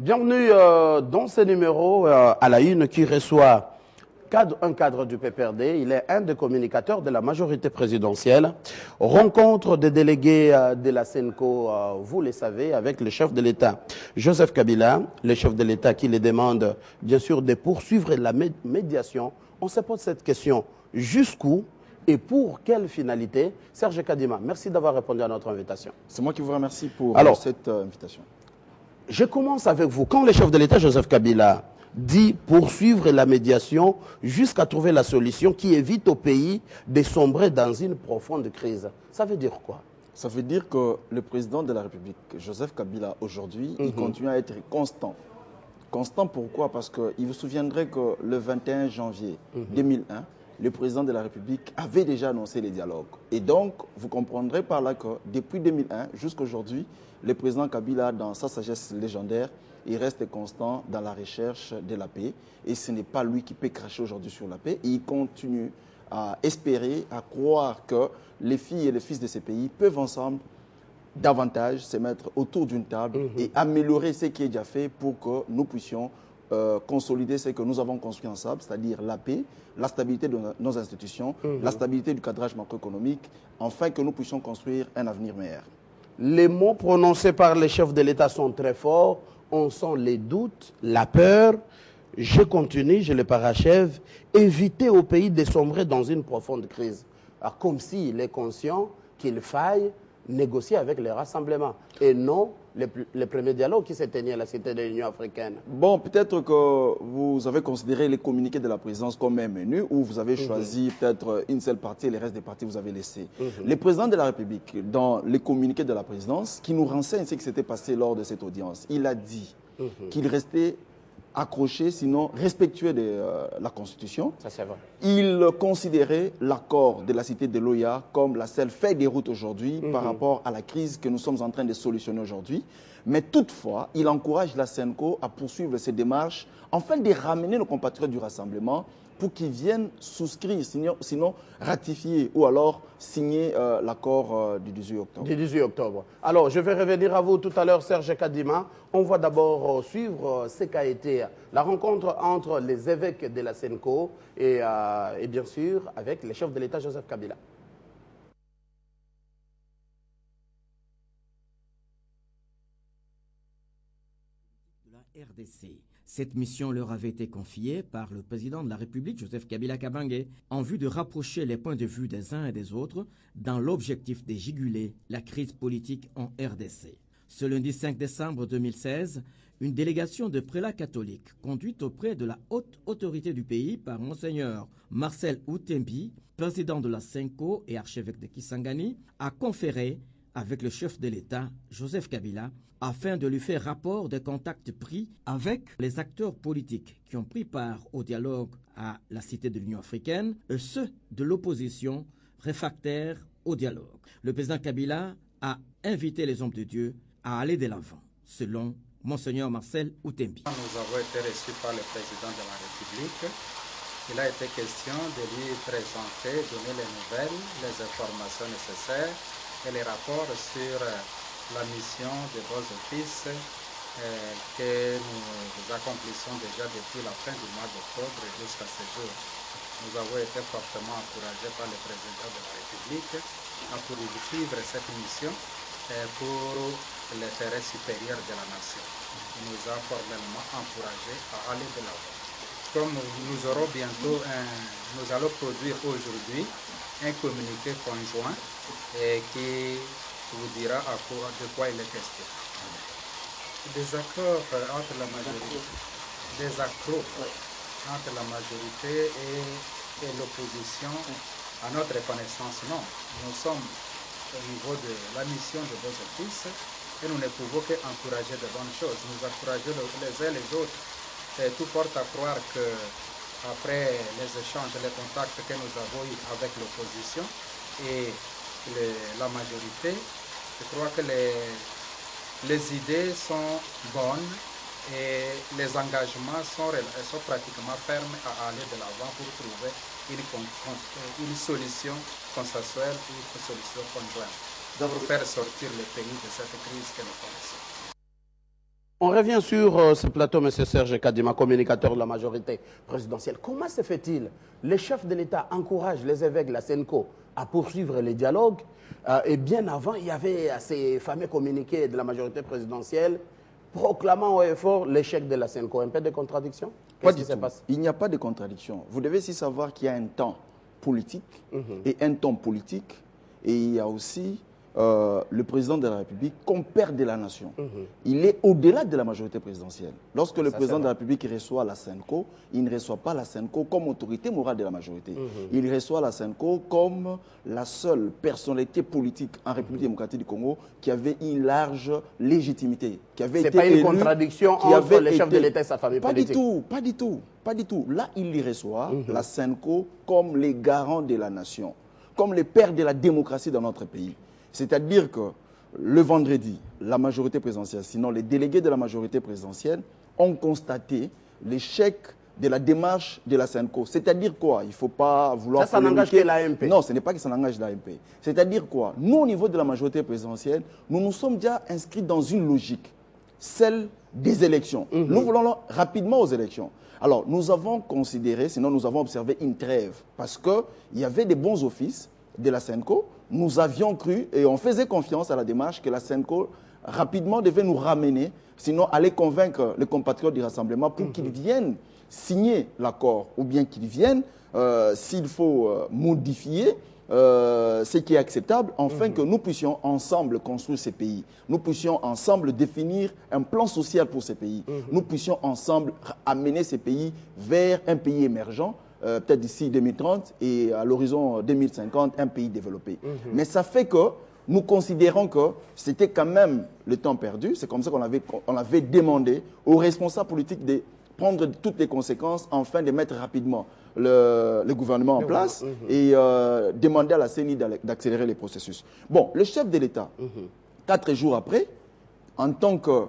Bienvenue dans ce numéro à la une qui reçoit un cadre du PPRD. Il est un des communicateurs de la majorité présidentielle. Rencontre des délégués de la SENCO, vous le savez, avec le chef de l'État, Joseph Kabila, le chef de l'État qui les demande bien sûr de poursuivre la médiation. On se pose cette question, jusqu'où et pour quelle finalité? Serge Kadima, merci d'avoir répondu à notre invitation. C'est moi qui vous remercie pour cette invitation. Je commence avec vous. Quand le chef de l'État, Joseph Kabila, dit poursuivre la médiation jusqu'à trouver la solution qui évite au pays de sombrer dans une profonde crise, ça veut dire quoi? Ça veut dire que le président de la République, Joseph Kabila, aujourd'hui, il continue à être constant. Constant pourquoi? Parce qu'il vous souviendrait que le 21 janvier 2001, le président de la République avait déjà annoncé les dialogues. Et donc, vous comprendrez par là que depuis 2001 jusqu'à aujourd'hui, le président Kabila, dans sa sagesse légendaire, il reste constant dans la recherche de la paix. Et ce n'est pas lui qui peut cracher aujourd'hui sur la paix. Et il continue à espérer, à croire que les filles et les fils de ces pays peuvent ensemble davantage se mettre autour d'une table et améliorer ce qui est déjà fait pour que nous puissions consolider ce que nous avons construit ensemble, c'est-à-dire la paix, la stabilité de nos institutions, la stabilité du cadrage macroéconomique, afin que nous puissions construire un avenir meilleur. Les mots prononcés par les chefs de l'État sont très forts. On sent les doutes, la peur. Je continue, je le parachève. Éviter au pays de sombrer dans une profonde crise. Alors, comme s'il est conscient qu'il faille négocier avec les rassemblements et non les premiers dialogues qui se tenaient à la Cité de l'Union africaine. Bon, peut-être que vous avez considéré les communiqués de la présidence comme un menu où vous avez choisi peut-être une seule partie et les restes des parties vous avez laissé. Le président de la République, dans les communiqués de la présidence, qui nous renseigne ce qui s'était passé lors de cette audience, il a dit qu'il restait accroché, sinon respectueux de la Constitution. Ça, c'est vrai. Il considérait l'accord de la Cité de l'OIA comme la seule feuille de route aujourd'hui par rapport à la crise que nous sommes en train de solutionner aujourd'hui. Mais toutefois, il encourage la SENCO à poursuivre ses démarches afin de ramener nos compatriotes du rassemblement pour qu'ils viennent souscrire, sinon ratifier ou alors signer l'accord du 18 octobre. Du 18 octobre. Alors, je vais revenir à vous tout à l'heure, Serge Kadima. On va d'abord suivre ce qu'a été la rencontre entre les évêques de la SENCO et bien sûr avec le chef de l'État, Joseph Kabila. De la RDC. Cette mission leur avait été confiée par le président de la République, Joseph Kabila Kabange, en vue de rapprocher les points de vue des uns et des autres dans l'objectif de juguler la crise politique en RDC. Ce lundi 5 décembre 2016, une délégation de prélats catholiques conduite auprès de la haute autorité du pays par Monseigneur Marcel Outembi, président de la SENCO et archevêque de Kisangani, a conféré avec le chef de l'État, Joseph Kabila, afin de lui faire rapport des contacts pris avec les acteurs politiques qui ont pris part au dialogue à la Cité de l'Union africaine et ceux de l'opposition réfractaire au dialogue. Le président Kabila a invité les hommes de Dieu à aller de l'avant, selon Monseigneur Marcel Outembi. Nous avons été reçus par le président de la République. Il a été question de lui présenter, donner les nouvelles, les informations nécessaires et les rapports sur la mission de vos offices que nous accomplissons déjà depuis la fin du mois d'octobre jusqu'à ce jour. Nous avons été fortement encouragés par le président de la République à poursuivre cette mission pour l'intérêt supérieur de la nation. Il nous a formellement encouragés à aller de l'avant. Comme nous aurons bientôt nous allons produire aujourd'hui un communiqué conjoint qui vous dira de quoi il est question. Des accords entre la majorité, entre la majorité et l'opposition, à notre connaissance, non. Nous sommes au niveau de la mission de vos offices et nous ne pouvons qu'encourager de bonnes choses. Nous encourageons les uns les autres. Et tout porte à croire que après les échanges, les contacts que nous avons eus avec l'opposition et la majorité, je crois que les idées sont bonnes et les engagements sont pratiquement fermes à aller de l'avant pour trouver une solution consensuelle, une solution conjointe, pour faire sortir le pays de cette crise que nous connaissons. On revient sur ce plateau, M. Serge Kadima, communicateur de la majorité présidentielle. Comment se fait-il? Les chefs de l'État encouragent les évêques de la SENCO à poursuivre les dialogues. Et bien avant, il y avait ces fameux communiqués de la majorité présidentielle proclamant haut et fort l'échec de la SENCO. Un peu de contradiction? Pas du tout. Il n'y a pas de contradiction. Vous devez aussi savoir qu'il y a un temps politique et un temps politique. Et il y a aussi le président de la République comme père de la nation. Il est au-delà de la majorité présidentielle. Lorsque le président de la République reçoit la SENCO, il ne reçoit pas la SENCO comme autorité morale de la majorité. Il reçoit la SENCO comme la seule personnalité politique en République démocratique du Congo qui avait une large légitimité. Ce n'est pas une contradiction entre le chef de l'État et sa famille politique? Pas du tout. Là, il y reçoit la SENCO comme les garants de la nation, comme les pères de la démocratie dans notre pays. C'est-à-dire que le vendredi, la majorité présidentielle, sinon les délégués de la majorité présidentielle, ont constaté l'échec de la démarche de la SENCO. C'est-à-dire quoi? Il ne faut pas vouloir... Ça n'engage que l'AMP? Non, ce n'est pas que ça n'engage l'AMP. C'est-à-dire quoi? Nous, au niveau de la majorité présidentielle, nous nous sommes déjà inscrits dans une logique, celle des élections. Nous voulons aller rapidement aux élections. Alors, nous avons considéré, sinon nous avons observé une trêve, parce qu'il y avait des bons offices de la SENCO. Nous avions cru et on faisait confiance à la démarche que la SENCO rapidement devait nous ramener, sinon aller convaincre les compatriotes du rassemblement pour qu'ils viennent signer l'accord ou bien qu'ils viennent, s'il faut modifier ce qui est acceptable, afin que nous puissions ensemble construire ces pays. Nous puissions ensemble définir un plan social pour ces pays. Nous puissions ensemble amener ces pays vers un pays émergent, peut-être d'ici 2030 et à l'horizon 2050, un pays développé. Mais ça fait que nous considérons que c'était quand même le temps perdu. C'est comme ça qu'on avait demandé aux responsables politiques de prendre toutes les conséquences afin de mettre rapidement le gouvernement en place et demander à la CENI d'accélérer les processus. Bon, le chef de l'État, 4 jours après, en tant que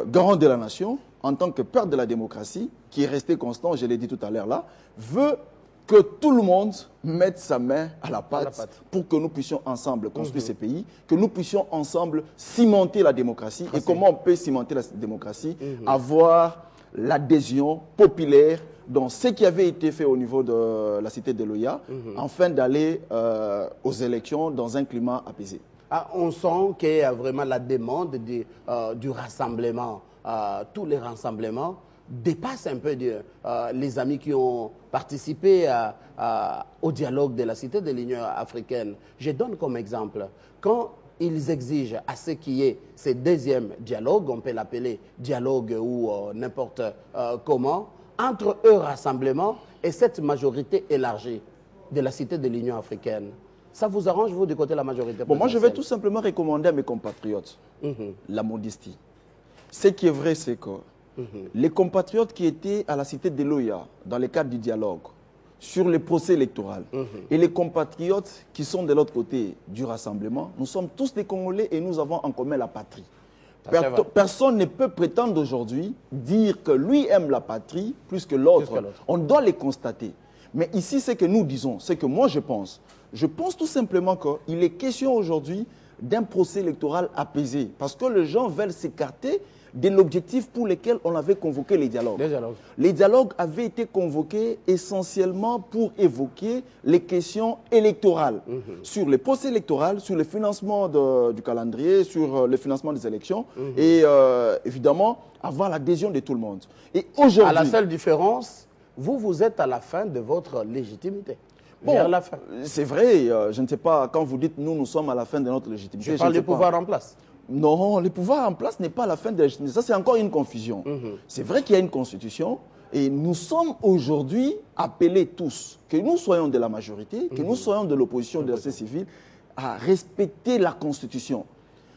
garant de la nation, en tant que père de la démocratie, qui est resté constant, je l'ai dit tout à l'heure là, veut que tout le monde mette sa main à la pâte pour que nous puissions ensemble construire ces pays, que nous puissions ensemble cimenter la démocratie. Et comment on peut cimenter la démocratie? Avoir l'adhésion populaire dans ce qui avait été fait au niveau de la cité de Loya, afin d'aller aux élections dans un climat apaisé. Ah, on sent qu'il y a vraiment la demande du rassemblement. Tous les rassemblements dépassent un peu les amis qui ont participé au dialogue de la Cité de l'Union africaine. Je donne comme exemple, quand ils exigent à ce qu'il y ait ce deuxième dialogue, on peut l'appeler dialogue ou n'importe comment, entre eux rassemblement et cette majorité élargie de la Cité de l'Union africaine. Ça vous arrange, vous, du côté de la majorité présidentielle? Bon, moi, je vais tout simplement recommander à mes compatriotes la modestie. Ce qui est vrai, c'est que les compatriotes qui étaient à la cité de Loya, dans le cadre du dialogue, sur le procès électoral, et les compatriotes qui sont de l'autre côté du rassemblement, nous sommes tous des Congolais et nous avons en commun la patrie. Personne ne peut prétendre aujourd'hui dire que lui aime la patrie plus que l'autre. On doit les constater. Mais ici, ce que nous disons, c'est que moi je pense tout simplement qu'il est question aujourd'hui d'un procès électoral apaisé. Parce que les gens veulent s'écarter de l'objectif pour lequel on avait convoqué les dialogues. Les dialogues avaient été convoqués essentiellement pour évoquer les questions électorales, sur les procès électoraux, sur le financement du calendrier, sur le financement des élections, et évidemment avoir l'adhésion de tout le monde. Et aujourd'hui, à la seule différence, vous êtes à la fin de votre légitimité. Bon, c'est vrai, je ne sais pas, quand vous dites nous sommes à la fin de notre légitimité. Je parle du pouvoir en place. Non, le pouvoir en place n'est pas à la fin de la légitimité. Ça, c'est encore une confusion. C'est vrai qu'il y a une constitution et nous sommes aujourd'hui appelés tous, que nous soyons de la majorité, que nous soyons de l'opposition, de la société civile, à respecter la constitution.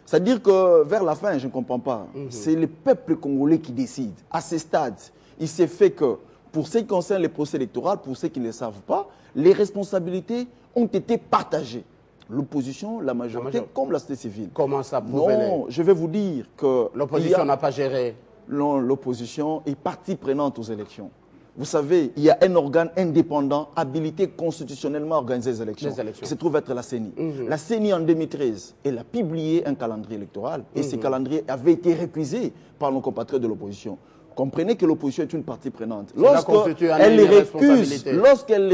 C'est-à-dire que vers la fin, je ne comprends pas, c'est le peuple congolais qui décide. À ce stade, il s'est fait que, pour ce qui concerne les procès électoraux, pour ceux qui ne le savent pas, les responsabilités ont été partagées. L'opposition, la majorité, comme la société civile. Comment ça pouvait? Non, je vais vous dire que... L'opposition n'a pas géré. Non, l'opposition est partie prenante aux élections. vous savez, il y a un organe indépendant habilité constitutionnellement à organiser les élections. Qui se trouve être la CENI. La CENI, en 2013, elle a publié un calendrier électoral et ce calendrier avait été récusé par nos compatriotes de l'opposition. Comprenez que l'opposition est une partie prenante. Lorsqu'elle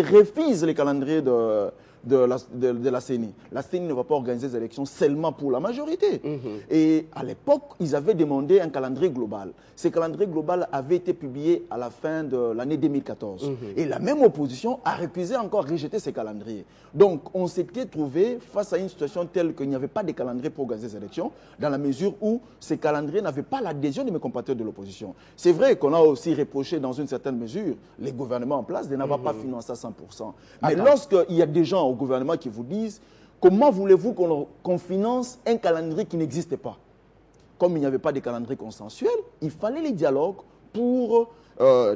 refuse les calendriers de la CENI ne va pas organiser des élections seulement pour la majorité. Et à l'époque, ils avaient demandé un calendrier global. Ce calendrier global avait été publié à la fin de l'année 2014. Et la même opposition a refusé encore rejeter ces calendriers. Donc, on s'était trouvé face à une situation telle qu'il n'y avait pas de calendrier pour organiser ces élections, dans la mesure où ces calendriers n'avaient pas l'adhésion de mes compatriotes de l'opposition. C'est vrai qu'on a aussi reproché dans une certaine mesure les gouvernements en place de n'avoir pas financé à 100%. Mais lorsqu'il y a des gens au gouvernement qui vous disent comment voulez-vous qu'on finance un calendrier qui n'existe pas? Comme il n'y avait pas de calendrier consensuel, il fallait les dialogues pour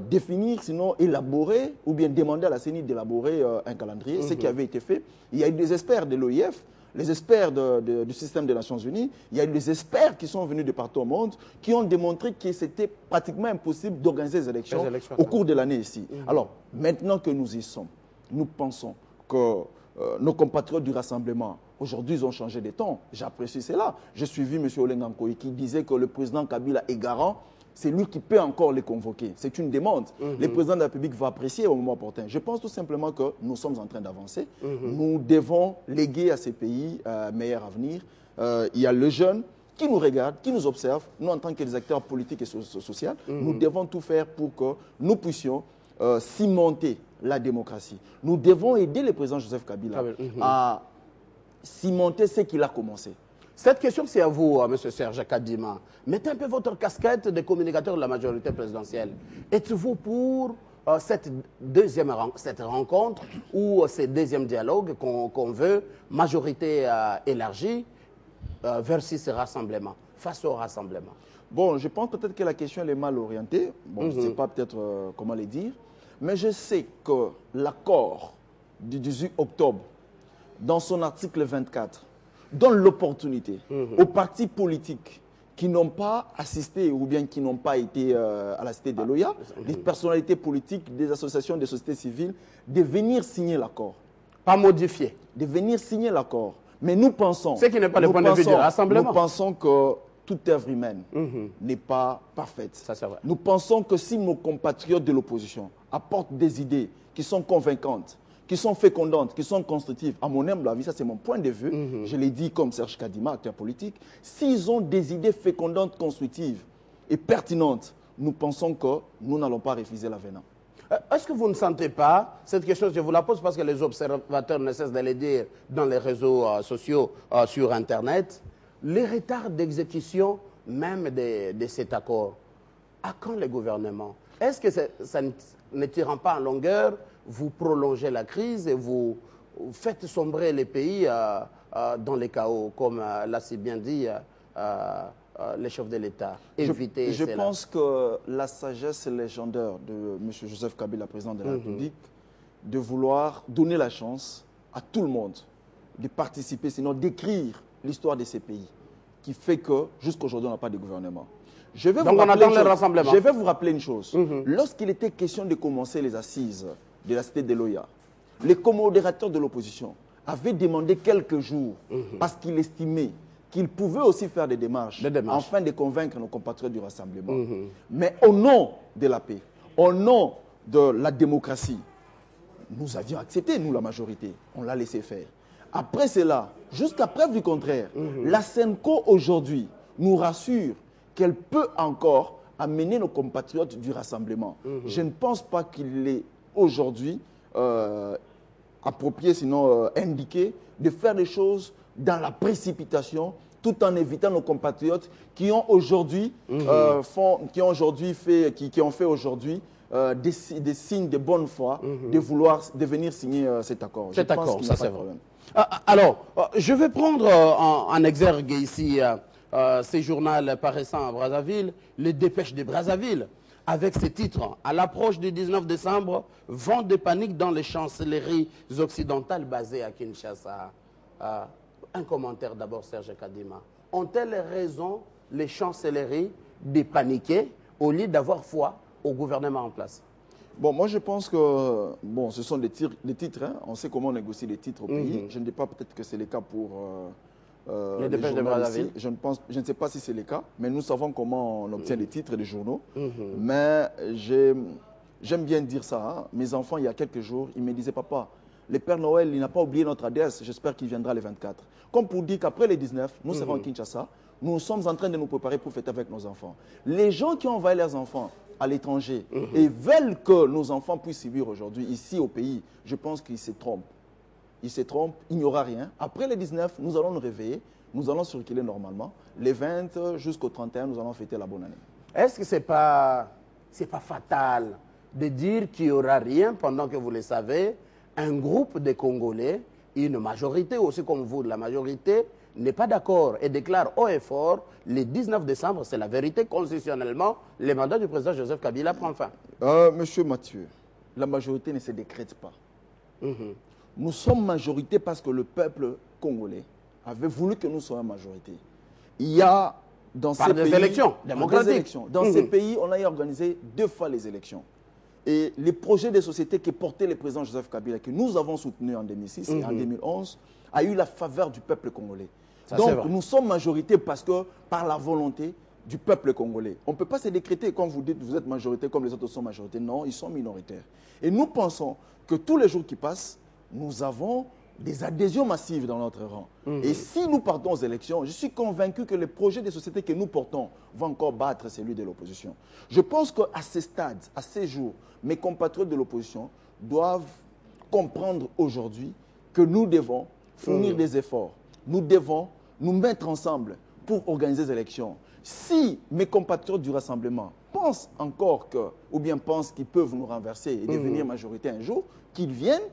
définir, sinon élaborer, ou bien demander à la CENI d'élaborer un calendrier, ce qui avait été fait. Il y a eu des experts de l'OIF, les experts du système des Nations Unies, il y a eu des experts qui sont venus de partout au monde, qui ont démontré que c'était pratiquement impossible d'organiser les élections au cours de l'année ici. Alors, maintenant que nous y sommes, nous pensons que nos compatriotes du rassemblement, aujourd'hui, ils ont changé de ton. J'apprécie cela. J'ai suivi M. Olengankoy qui disait que le président Kabila est garant. C'est lui qui peut encore les convoquer. C'est une demande. Le président de la République va apprécier au moment opportun. Je pense tout simplement que nous sommes en train d'avancer. Nous devons léguer à ces pays un meilleur avenir. Il y a le jeune qui nous regarde, qui nous observe. Nous, en tant que des acteurs politiques et sociaux, nous devons tout faire pour que nous puissions cimenter la démocratie. Nous devons aider le président Joseph Kabila à cimenter ce qu'il a commencé. Cette question, c'est à vous, M. Serge Kadima. Mettez un peu votre casquette de communicateur de la majorité présidentielle. Êtes-vous pour cette rencontre ou ce deuxième dialogue qu'on veut, majorité élargie, versus ce rassemblement, face au rassemblement? Bon, je pense peut-être que la question elle est mal orientée. Bon, je ne sais pas peut-être comment le dire. Mais je sais que l'accord du 18 octobre, dans son article 24, donne l'opportunité aux partis politiques qui n'ont pas assisté ou bien qui n'ont pas été à la cité de l'OIA, des personnalités politiques, des associations de société civile, de venir signer l'accord. Pas modifier. De venir signer l'accord. Mais nous pensons... Ce qui n'est pas le point de vue du rassemblement. Nous pensons que toute œuvre humaine n'est pas parfaite. Ça, c'est vrai. Nous pensons que si nos compatriotes de l'opposition apportent des idées qui sont convaincantes, qui sont fécondantes, qui sont constructives, à mon humble avis, ça c'est mon point de vue, je l'ai dit comme Serge Kadima, acteur politique, s'ils ont des idées fécondantes, constructives et pertinentes, nous pensons que nous n'allons pas refuser l'avenant. Est-ce que vous ne sentez pas, cette question je vous la pose parce que les observateurs ne cessent de le dire dans les réseaux sociaux, sur Internet, les retards d'exécution même de cet accord, à quand le gouvernement? Est-ce que ça ne tire pas en longueur, vous prolongez la crise et vous faites sombrer les pays dans les chaos, comme l'a si bien dit le chef de l'État? Je pense que la sagesse légendaire de M. Joseph Kabila, président de la République, de vouloir donner la chance à tout le monde de participer, sinon d'écrire l'histoire de ces pays, qui fait que jusqu'à aujourd'hui, on n'a pas de gouvernement. Je vais vous rappeler une chose. Lorsqu'il était question de commencer les assises de la cité de l'OIA, les comodérateurs de l'opposition avaient demandé quelques jours parce qu'ils estimaient qu'ils pouvaient aussi faire des démarches afin de convaincre nos compatriotes du rassemblement. Mais au nom de la paix, au nom de la démocratie, nous avions accepté, nous, la majorité. On l'a laissé faire. Après cela, jusqu'à preuve du contraire, la SENCO aujourd'hui nous rassure qu'elle peut encore amener nos compatriotes du rassemblement. Je ne pense pas qu'il est aujourd'hui approprié, sinon indiqué, de faire les choses dans la précipitation, tout en évitant nos compatriotes qui ont aujourd'hui fait aujourd'hui des signes de bonne foi de venir signer cet accord. Cet accord, ça c'est vrai. Alors, je vais prendre en exergue ici ce journal paraissant à Brazzaville, les dépêches de Brazzaville, avec ce titre, à l'approche du 19 décembre, vent de panique dans les chancelleries occidentales basées à Kinshasa. Un commentaire d'abord, Serge Kadima. Ont-elles raison, les chancelleries, de paniquer au lieu d'avoir foi au gouvernement en place? Bon, moi je pense que bon, ce sont des titres, hein. On sait comment on négocie les titres au pays. Je ne dis pas peut-être que c'est le cas pour les dépêches de Brazzaville. Je ne sais pas si c'est le cas, mais nous savons comment on obtient les titres des journaux. Mais j'aime bien dire ça. Hein. Mes enfants, il y a quelques jours, ils me disaient, papa, le Père Noël, il n'a pas oublié notre adresse, j'espère qu'il viendra les 24. Comme pour dire qu'après les 19, nous serons à Kinshasa, nous sommes en train de nous préparer pour fêter avec nos enfants. Les gens qui ont envoyé leurs enfants à l'étranger et veulent que nos enfants puissent vivre aujourd'hui ici au pays, je pense qu'ils se trompent. Ils se trompent, il n'y aura rien. Après les 19, nous allons nous réveiller, nous allons circuler normalement. Les 20 jusqu'au 31, nous allons fêter la bonne année. Est-ce que ce n'est pas fatal de dire qu'il n'y aura rien pendant que vous le savez, un groupe de Congolais, une majorité aussi comme vous de la majorité, n'est pas d'accord et déclare haut et fort, le 19 décembre, c'est la vérité, constitutionnellement, le mandat du président Joseph Kabila prend fin. Monsieur Mathieu, la majorité ne se décrète pas. Nous sommes majorité parce que le peuple congolais avait voulu que nous soyons majorité. Il y a dans ces pays... élections démocratiques. Dans ces pays, on a organisé 2 fois les élections. Et les projets de société que portait le président Joseph Kabila, que nous avons soutenu en 2006 et en 2011, a eu la faveur du peuple congolais. Donc nous sommes majorité parce que par la volonté du peuple congolais. On ne peut pas se décréter, comme vous dites, vous êtes majorité comme les autres sont majorité. Non, ils sont minoritaires. Et nous pensons que tous les jours qui passent, nous avons des adhésions massives dans notre rang. Et si nous partons aux élections, je suis convaincu que les projets de société que nous portons vont encore battre celui de l'opposition. Je pense qu'à ce stade, à ces jours, mes compatriotes de l'opposition doivent comprendre aujourd'hui que nous devons fournir des efforts. Nous devons nous mettre ensemble pour organiser les élections. Si mes compatriotes du rassemblement pensent encore que, ou bien pensent qu'ils peuvent nous renverser et devenir majorité un jour, qu'ils viennent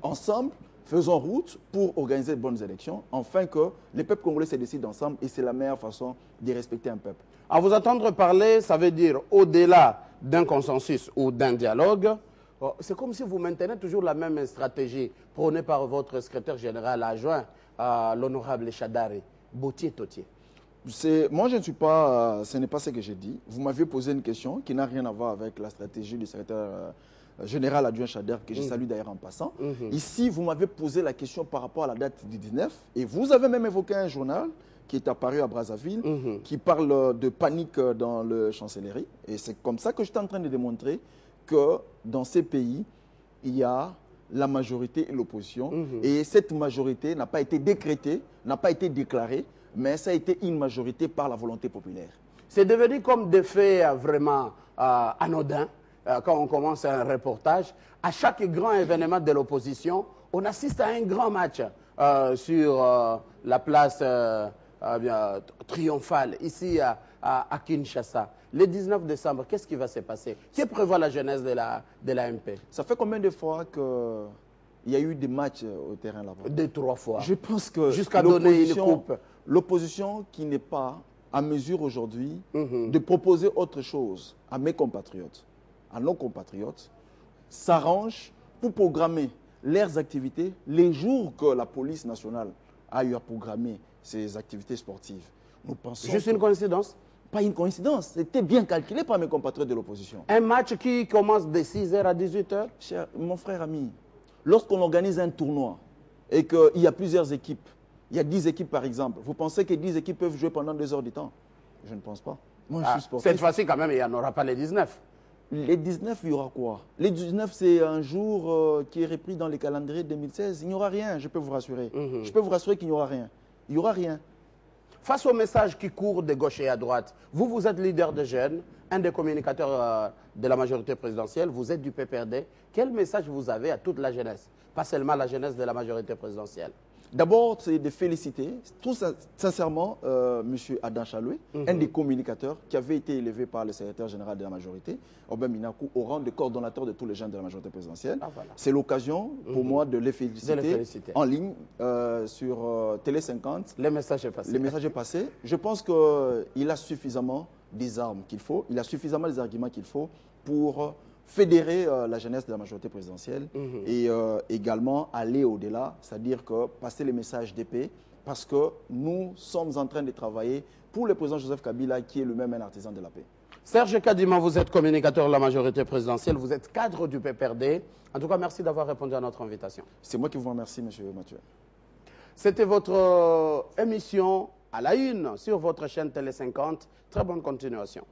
ensemble, faisons route pour organiser de bonnes élections, afin que les peuples congolais se décident ensemble et c'est la meilleure façon de respecter un peuple. À vous entendre parler, ça veut dire au-delà d'un consensus ou d'un dialogue, c'est comme si vous maintenez toujours la même stratégie prônée par votre secrétaire général adjoint, l'honorable Chadari, Boutier-Totier. Moi, je ne suis pas, ce n'est pas ce que j'ai dit. Vous m'aviez posé une question qui n'a rien à voir avec la stratégie du secrétaire général adjoint Chadari, que je salue d'ailleurs en passant. Ici, vous m'avez posé la question par rapport à la date du 19, et vous avez même évoqué un journal qui est apparu à Brazzaville, qui parle de panique dans le chancellerie. Et c'est comme ça que je suis en train de démontrer que dans ces pays, il y a la majorité et l'opposition. Et cette majorité n'a pas été décrétée, n'a pas été déclarée, mais ça a été une majorité par la volonté populaire. C'est devenu comme des faits vraiment anodins. Quand on commence un reportage, à chaque grand événement de l'opposition, on assiste à un grand match sur la place triomphale, ici à Kinshasa. Le 19 décembre, qu'est-ce qui va se passer? Que prévoit la jeunesse de l'AMP? Ça fait combien de fois qu'il y a eu des matchs au terrain là-bas? 2, 3 fois. Je pense que jusqu'à donner une coupe. L'opposition qui n'est pas à mesure aujourd'hui de proposer autre chose à mes compatriotes, à nos compatriotes, s'arrange pour programmer leurs activités les jours que la police nationale a eu à programmer ses activités sportives. Nous pensons juste une coïncidence? Pas une coïncidence, c'était bien calculé par mes compatriotes de l'opposition. Un match qui commence de 6h à 18h? Mon frère ami, lorsqu'on organise un tournoi et qu'il y a plusieurs équipes, il y a 10 équipes par exemple, vous pensez que 10 équipes peuvent jouer pendant 2 heures du temps? Je ne pense pas. Moi, je suis sportif. Cette fois-ci, quand même, il n'y en aura pas les 19. Les 19, il y aura quoi? Les 19, c'est un jour qui est repris dans les calendriers 2016. Il n'y aura rien, je peux vous rassurer. Je peux vous rassurer qu'il n'y aura rien. Il n'y aura rien. Face au message qui court de gauche et à droite, vous êtes leader de jeunes, un des communicateurs de la majorité présidentielle, vous êtes du PPRD. Quel message vous avez à toute la jeunesse? Pas seulement la jeunesse de la majorité présidentielle. D'abord, c'est de féliciter tout sincèrement M. Adam Chaloué, un des communicateurs qui avait été élevé par le secrétaire général de la majorité, Aubin Minakou, au rang de coordonnateur de tous les jeunes de la majorité présidentielle. Voilà. C'est l'occasion pour moi de les féliciter en ligne sur Télé 50. Le message est passé. Le message est passé. Je pense qu'il a suffisamment des armes qu'il faut, il a suffisamment des arguments qu'il faut pour fédérer la jeunesse de la majorité présidentielle et également aller au-delà, c'est-à-dire que passer les messages de paix, parce que nous sommes en train de travailler pour le président Joseph Kabila, qui est lui-même un artisan de la paix. Serge Kadima, vous êtes communicateur de la majorité présidentielle, vous êtes cadre du PPRD. En tout cas, merci d'avoir répondu à notre invitation. C'est moi qui vous remercie, M. Mathieu. C'était votre émission à la une sur votre chaîne Télé 50. Très bonne continuation.